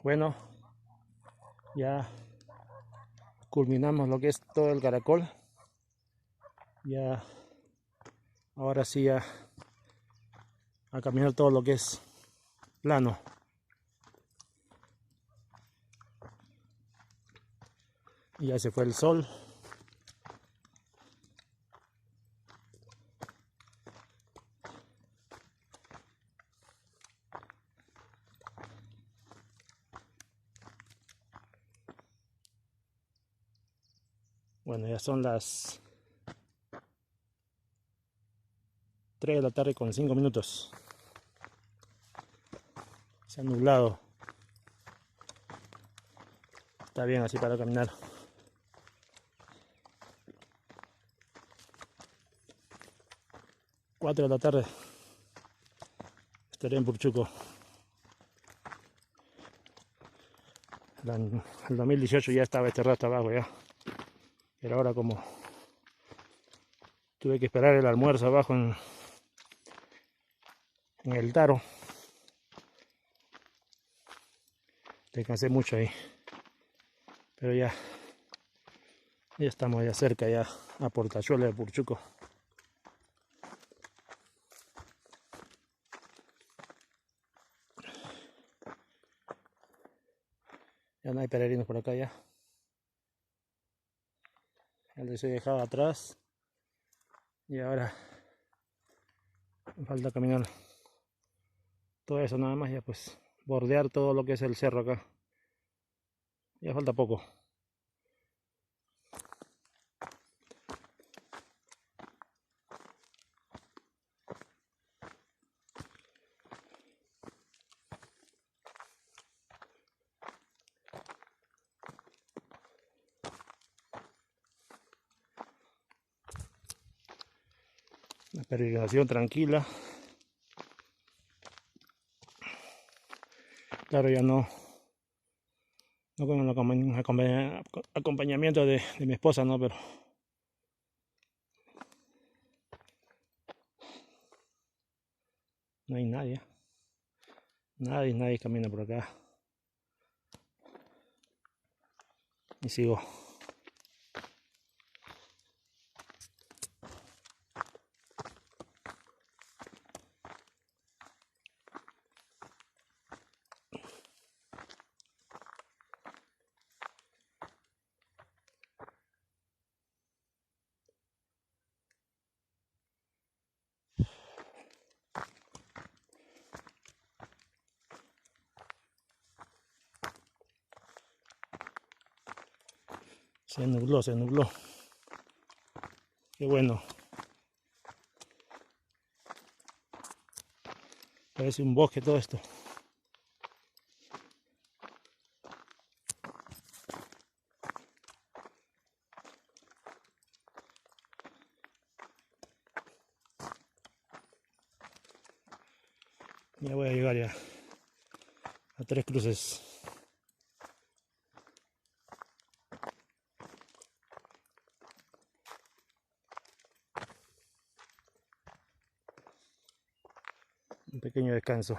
Bueno, ya culminamos lo que es todo el caracol. Ya, ahora sí ya a caminar todo lo que es plano. Y ya se fue el sol. Bueno, ya son las 3 de la tarde con 5 minutos. Se ha nublado. Está bien así para caminar. 4 de la tarde. Estaré en Purchuco. El 2018 ya estaba este rato abajo ya. Pero ahora como tuve que esperar el almuerzo abajo en el Taro. Descansé mucho ahí. Pero ya estamos ya cerca ya a Portachuelo de Purchuco. Ya no hay peregrinos por acá ya. Ya les he dejado atrás. Y ahora me falta caminar todo eso nada más, ya pues bordear todo lo que es el cerro acá. Ya falta poco. Una peregrinación tranquila. Claro, ya no con el acompañamiento de mi esposa, no, pero no hay nadie. Nadie camina por acá. Y sigo. Se nubló. Qué bueno. Parece un bosque todo esto. Ya voy a llegar ya a Tres Cruces. Un pequeño descanso.